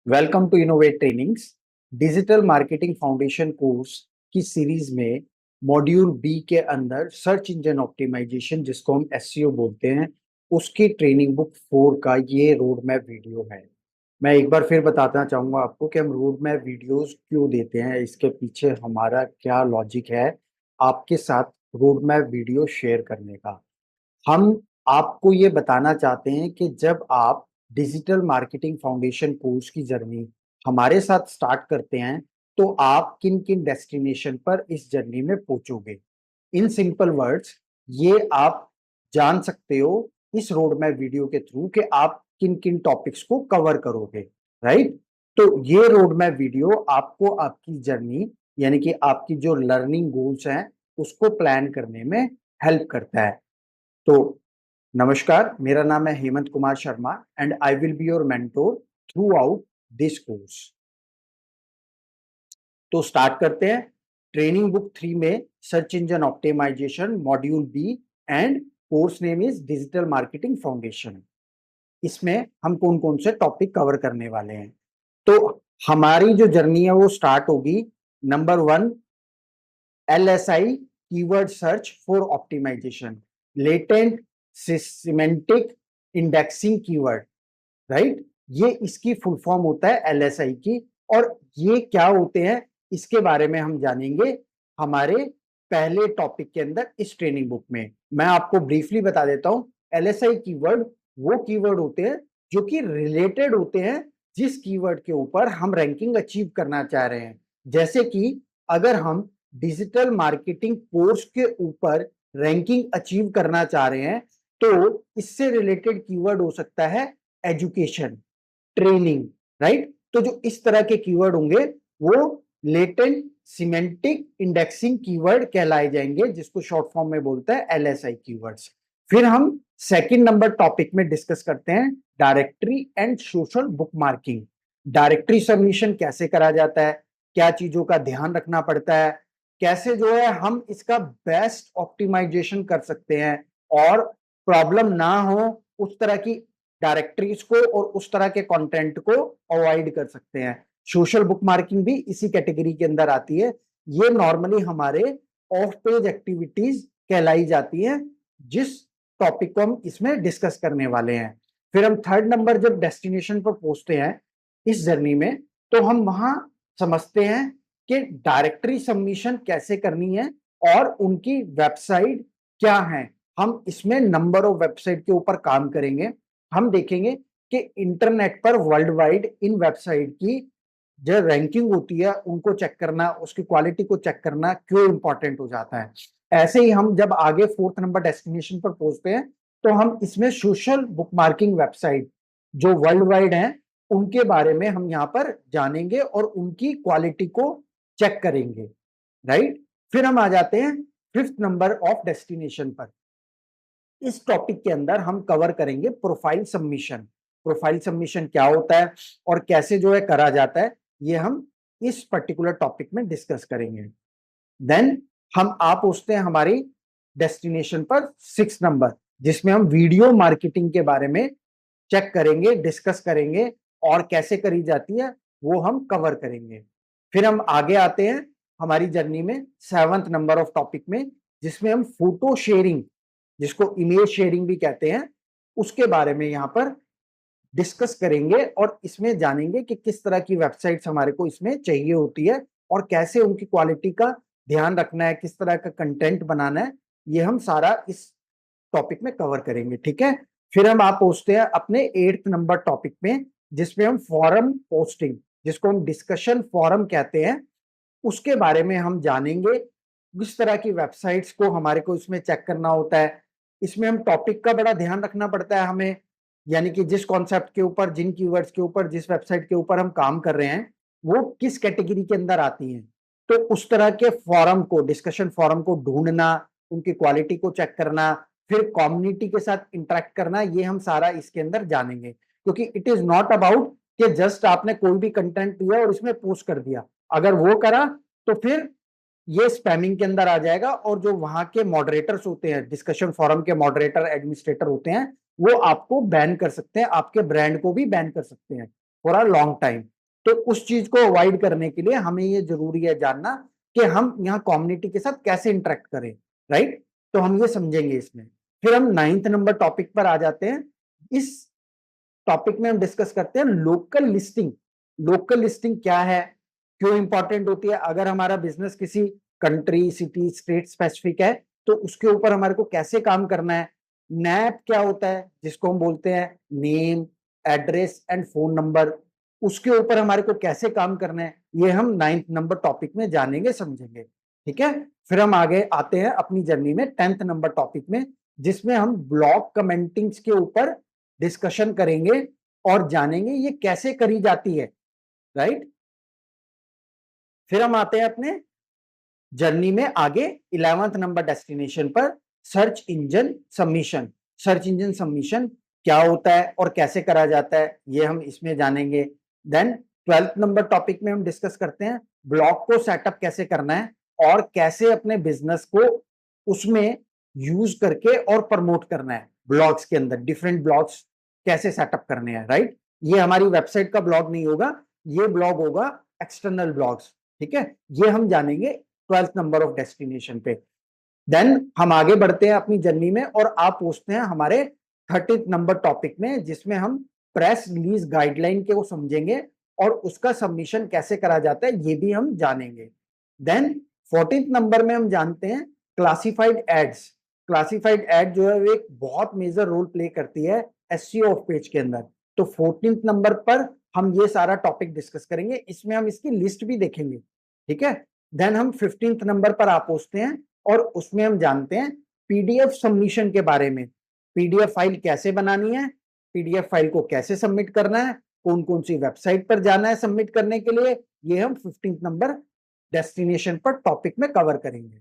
Welcome to Innovate Trainings. Digital marketing foundation course की series में module B के अंदर सर्च इंजन ऑप्टिमाइजेशन, जिसको हम एसईओ बोलते हैं, उसकी ट्रेनिंग बुक 4 का ये रोड मैप वीडियो है। मैं एक बार फिर बताना चाहूंगा आपको कि हम रोड मैप वीडियोस क्यों देते हैं, इसके पीछे हमारा क्या लॉजिक है आपके साथ रोड मैप वीडियो शेयर करने का। हम आपको ये बताना चाहते हैं कि जब आप डिजिटल मार्केटिंग फाउंडेशन कोर्स की जर्नी हमारे साथ स्टार्ट करते हैं, तो आप किन किन डेस्टिनेशन पर इस जर्नी में पहुंचोगे। इन सिंपल वर्ड्स, ये आप जान सकते हो इस रोड मैप वीडियो के थ्रू कि आप किन किन टॉपिक्स को कवर करोगे। राइट। तो ये रोड मैप वीडियो आपको आपकी जर्नी, यानी कि आपकी जो लर्निंग गोल्स हैं, उसको प्लान करने में हेल्प करता है। तो नमस्कार, मेरा नाम है Hemant Kumar Sharma and I will be your mentor throughout this course. तो स्टार्ट करते हैं। ट्रेनिंग बुक 3 में search engine optimisation module B and course name is digital marketing foundation. इसमें हम कौन कौन से टॉपिक कवर करने वाले हैं। तो हमारी जो जर्नी है वो स्टार्ट होगी। Number 1, LSI keyword search for optimisation, latent semantic indexing keyword. Right. ये इसकी फुल फॉर्म होता है LSI की। और ये क्या होते हैं, इसके बारे में हम जानेंगे हमारे पहले टॉपिक के अंदर इस ट्रेनिंग बुक में। मैं आपको ब्रीफली बता देता हूं। LSI कीवर्ड वो कीवर्ड होते हैं जो कि रिलेटेड होते हैं जिस कीवर्ड के ऊपर हम रैंकिंग अचीव करना चाह रहे हैं। जैसे कि अगर हम डिजिटल मार्केटिंग कोर्स के ऊपर रैंकिंग अचीव करना चाह रहे हैं, तो इससे रिलेटेड कीवर्ड हो सकता है एजुकेशन, ट्रेनिंग। राइट। तो जो इस तरह के कीवर्ड होंगे वो लेटेंट सिमेंटिक इंडेक्सिंग कीवर्ड कहलाए जाएंगे, जिसको शॉर्ट फॉर्म में बोलते हैं LSI कीवर्ड्स। फिर हम सेकंड नंबर टॉपिक में डिस्कस करते हैं directory and social book marking. Directory submission कैसे करा जाता है, क्या चीजों का ध्यान रखना पड़ता है, कैसे जो है हम इसका बेस्ट ऑप्टिमाइजेशन कर सकते हैं और प्रॉब्लम ना हो उस तरह की डायरेक्टरीज को और उस तरह के कंटेंट को अवॉइड कर सकते हैं। सोशल बुक मार्किंग भी इसी कैटेगरी के अंदर आती है। ये नॉर्मली हमारे ऑफ पेज एक्टिविटीज कहलाई जाती हैं, जिस टॉपिक को हम इसमें डिस्कस करने वाले हैं। फिर हम थर्ड नंबर जब डेस्टिनेशन पर पहुंचते हैं इस जर्नी में, तो हम वहां समझते हैं कि डायरेक्टरी सबमिशन कैसे करनी है और उनकी वेबसाइट क्या है। हम इसमें नंबर ऑफ वेबसाइट के ऊपर काम करेंगे। हम देखेंगे कि इंटरनेट पर वर्ल्ड वाइड इन वेबसाइट की जो रैंकिंग होती है उनको चेक करना, उसकी क्वालिटी को चेक करना क्यों इंपॉर्टेंट हो जाता है। ऐसे ही हम जब आगे फोर्थ नंबर डेस्टिनेशन पर पहुंचते हैं, तो हम इसमें सोशल बुक मार्किंग वेबसाइट जो वर्ल्ड वाइड हैं उनके बारे में हम यहाँ पर जानेंगे और उनकी क्वालिटी को चेक करेंगे। राइट। फिर हम आ जाते हैं फिफ्थ नंबर ऑफ डेस्टिनेशन पर। इस टॉपिक के अंदर हम कवर करेंगे प्रोफाइल सबमिशन। प्रोफाइल सबमिशन क्या होता है और कैसे जो है करा जाता है, ये हम इस पर्टिकुलर टॉपिक में डिस्कस करेंगे। देन हम आप पहुंचते हैं हमारी डेस्टिनेशन पर 6 नंबर, जिसमें हम वीडियो मार्केटिंग के बारे में चेक करेंगे, डिस्कस करेंगे और कैसे करी जाती है वो हम कवर करेंगे। फिर हम आगे आते हैं हमारी जर्नी में 7th नंबर ऑफ टॉपिक में, जिसमें हम फोटो शेयरिंग, जिसको इमेज शेयरिंग भी कहते हैं, उसके बारे में यहाँ पर डिस्कस करेंगे और इसमें जानेंगे कि किस तरह की वेबसाइट्स हमारे को इसमें चाहिए होती है और कैसे उनकी क्वालिटी का ध्यान रखना है, किस तरह का कंटेंट बनाना है। ये हम सारा इस टॉपिक में कवर करेंगे। ठीक है। फिर हम आप पहुंचते हैं अपने 8th नंबर टॉपिक में, जिसमें हम फॉरम पोस्टिंग, जिसको हम डिस्कशन फॉरम कहते हैं, उसके बारे में हम जानेंगे। किस तरह की वेबसाइट्स को हमारे को इसमें चेक करना होता है। इसमें हम टॉपिक का बड़ा ध्यान रखना पड़ता है हमें, यानी कि जिस कॉन्सेप्ट के ऊपर, जिन कीवर्ड्स के ऊपर, जिस वेबसाइट के ऊपर हम काम कर रहे हैं वो किस कैटेगरी के अंदर आती हैं। तो उस तरह के फॉरम को, डिस्कशन फॉरम को ढूंढना, उनकी क्वालिटी को चेक करना, फिर कम्युनिटी के साथ इंटरेक्ट करना, ये हम सारा इसके अंदर जानेंगे। क्योंकि इट इज नॉट अबाउट कि जस्ट आपने कोई भी कंटेंट दिया और इसमें पोस्ट कर दिया। अगर वो करा तो फिर ये स्पैमिंग के अंदर आ जाएगा और जो वहां के मॉडरेटर्स होते हैं, डिस्कशन फोरम के मॉडरेटर, एडमिनिस्ट्रेटर होते हैं, वो आपको बैन कर सकते हैं, आपके ब्रांड को भी बैन कर सकते हैं फॉर अ लॉन्ग टाइम। तो उस चीज को अवॉइड करने के लिए हमें ये जरूरी है जानना कि हम यहाँ कम्युनिटी के साथ कैसे इंटरेक्ट करें, राइट। तो हम ये समझेंगे इसमें। फिर हम 9th नंबर टॉपिक पर आ जाते हैं। इस टॉपिक में हम डिस्कस करते हैं लोकल लिस्टिंग। लोकल लिस्टिंग क्या है, क्यों इंपॉर्टेंट होती है, अगर हमारा बिजनेस किसी कंट्री, सिटी, स्टेट स्पेसिफिक है तो उसके ऊपर हमारे को कैसे काम करना है। नैप क्या होता है, जिसको हम बोलते हैं name, address and phone number, उसके ऊपर हमारे को कैसे काम करना है, ये हम 9th नंबर टॉपिक में जानेंगे, समझेंगे, ठीक है। फिर हम आगे आते हैं अपनी जर्नी में 10th नंबर टॉपिक में, जिसमें हम ब्लॉग कमेंटिंग्स के ऊपर डिस्कशन करेंगे और जानेंगे ये कैसे करी जाती है, राइट। फिर हम आते हैं अपने जर्नी में आगे 11th नंबर डेस्टिनेशन पर, search engine submission. Search engine submission क्या होता है और कैसे करा जाता है, ये हम इसमें जानेंगे। देन 12th नंबर टॉपिक में हम डिस्कस करते हैं ब्लॉग को सेटअप कैसे करना है और कैसे अपने बिजनेस को उसमें यूज करके और प्रमोट करना है। ब्लॉग्स के अंदर डिफरेंट ब्लॉग्स कैसे सेटअप करने हैं, राइट। ये हमारी वेबसाइट का ब्लॉग नहीं होगा, ये ब्लॉग होगा एक्सटर्नल ब्लॉग्स, ठीक है। ये हम जानेंगे 12th नंबर ऑफ डेस्टिनेशन पे। देन हम आगे बढ़ते हैं अपनी जर्नी में और आप पहुंचते हैं हमारे 30th नंबर टॉपिक में, जिसमें हम प्रेस रिलीज गाइडलाइन के को समझेंगे और उसका सबमिशन कैसे करा जाता है ये भी हम जानेंगे। देन 14th नंबर में हम जानते हैं क्लासिफाइड एड्स। क्लासिफाइड एड जो है वो एक बहुत मेजर रोल प्ले करती है एसईओ ऑफ पेज के अंदर। तो 14th नंबर पर हम ये सारा टॉपिक डिस्कस करेंगे, इसमें हम इसकी लिस्ट भी देखेंगे, ठीक है। देन हम 15th नंबर पर आ पहुंचते हैं और उसमें हम जानते हैं पीडीएफ सबमिशन के बारे में। पीडीएफ फाइल कैसे बनानी है, पीडीएफ फाइल को कैसे सबमिट करना है, कौन कौन सी वेबसाइट पर जाना है सबमिट करने के लिए, ये हम 15th नंबर डेस्टिनेशन पर टॉपिक में कवर करेंगे।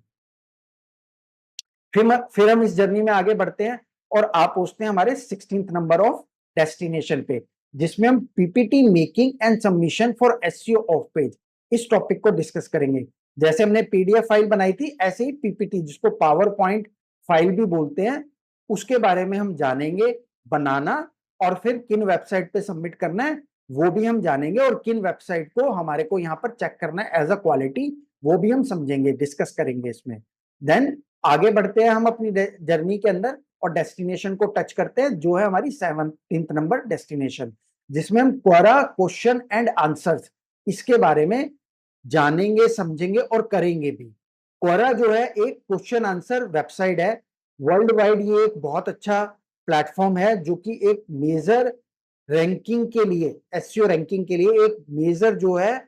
फिर हम इस जर्नी में आगे बढ़ते हैं और आप पहुंचते हैं हमारे 16th नंबर ऑफ डेस्टिनेशन पे, जिसमें हम PPT making and submission for SEO of page इस टॉपिक को डिस्कस करेंगे। जैसे हमने पीडीएफ फाइल बनाई थी, ऐसे ही पीपीटी, जिसको पावर पॉइंट फाइल भी बोलते हैं, उसके बारे में हम जानेंगे बनाना, और फिर किन वेबसाइट पे सबमिट करना है वो भी हम जानेंगे, और किन वेबसाइट को हमारे को यहाँ पर चेक करना है एज अ क्वालिटी, वो भी हम समझेंगे, डिस्कस करेंगे इसमें। देन आगे बढ़ते हैं हम अपनी जर्नी के अंदर और डेस्टिनेशन को टच करते हैं, जो है हमारी 17th नंबर डेस्टिनेशन, जिसमें हम क्वेरा क्वेश्चन एंड आंसर्स इसके बारे में जानेंगे, समझेंगे और करेंगे भी। क्वेरा जो है एक क्वेश्चन आंसर वेबसाइट है, वर्ल्ड वाइड ये एक बहुत अच्छा प्लेटफॉर्म है, जो कि एक मेजर रैंकिंग के लिए, एसईओ रैंकिंग के लिए एक मेजर जो है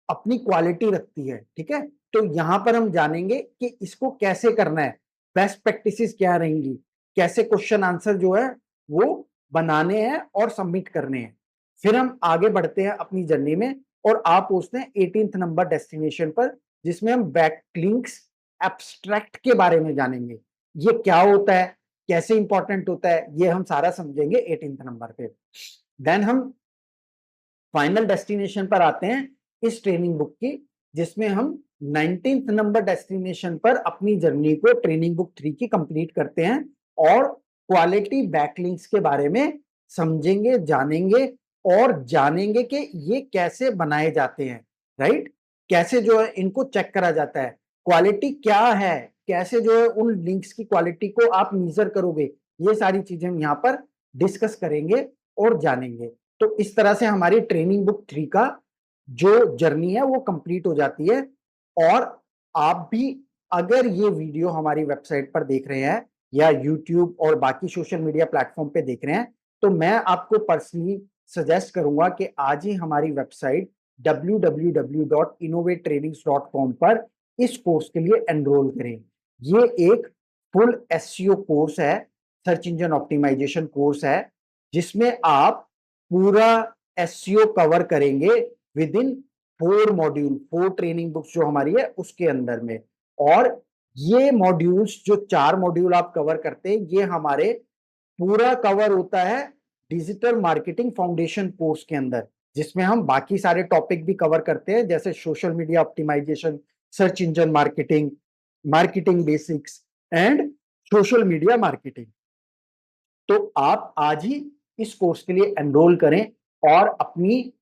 अपनी क्वालिटी रखती है, ठीक है। तो यहां पर हम जानेंगे कि इसको कैसे करना है, बेस्ट प्रैक्टिसेस क्या रहेंगी, कैसे क्वेश्चन आंसर जो है वो बनाने हैं और सबमिट करने हैं। फिर हम आगे बढ़ते हैं अपनी जर्नी में और आप पहुंचते हैं 18th नंबर डेस्टिनेशन पर, जिसमें हम बैकलिंक्स एब्स्ट्रैक्ट के बारे में जानेंगे। ये क्या होता है, कैसे इंपॉर्टेंट होता है, ये हम सारा समझेंगे 18th नंबर पे। देन हम फाइनल डेस्टिनेशन पर आते हैं इस ट्रेनिंग बुक की, जिसमें हम 19th नंबर डेस्टिनेशन पर अपनी जर्नी को ट्रेनिंग बुक 3 की कंप्लीट करते हैं और क्वालिटी बैकलिंक्स के बारे में समझेंगे, जानेंगे और जानेंगे कि ये कैसे बनाए जाते हैं, राइट। कैसे जो है इनको चेक करा जाता है, क्वालिटी क्या है, कैसे जो है उन लिंक्स की क्वालिटी को आप मेजर करोगे, ये सारी चीजें हम यहाँ पर डिस्कस करेंगे और जानेंगे। तो इस तरह से हमारी ट्रेनिंग बुक 3 का जो जर्नी है वो कंप्लीट हो जाती है। और आप भी अगर ये वीडियो हमारी वेबसाइट पर देख रहे हैं या यूट्यूब और बाकी सोशल मीडिया प्लेटफॉर्म पे देख रहे हैं, तो मैं आपको पर्सनली सजेस्ट करूंगा कि आज ही हमारी वेबसाइट www.innovatetrainings.com पर इस कोर्स के लिए एनरोल करें। ये एक फुल एसईओ कोर्स है, सर्च इंजन ऑप्टिमाइजेशन कोर्स है, जिसमें आप पूरा एसईओ कवर करेंगे with in 4 module, 4 training books जो हमारी है उसके अंदर में। और ये मॉड्यूल्स, जो 4 मॉड्यूल आप कवर करते हैं, ये हमारे पूरा कवर होता है डिजिटल मार्केटिंग फाउंडेशन कोर्स के अंदर, जिसमें हम बाकी सारे टॉपिक भी कवर करते हैं, जैसे social media optimisation, search engine marketing, marketing basics and social media marketing. तो आप आज ही इस कोर्स के लिए एनरोल करें और अपनी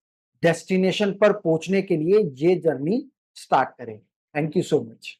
डेस्टिनेशन पर पहुंचने के लिए ये जर्नी स्टार्ट करें। Thank you so much.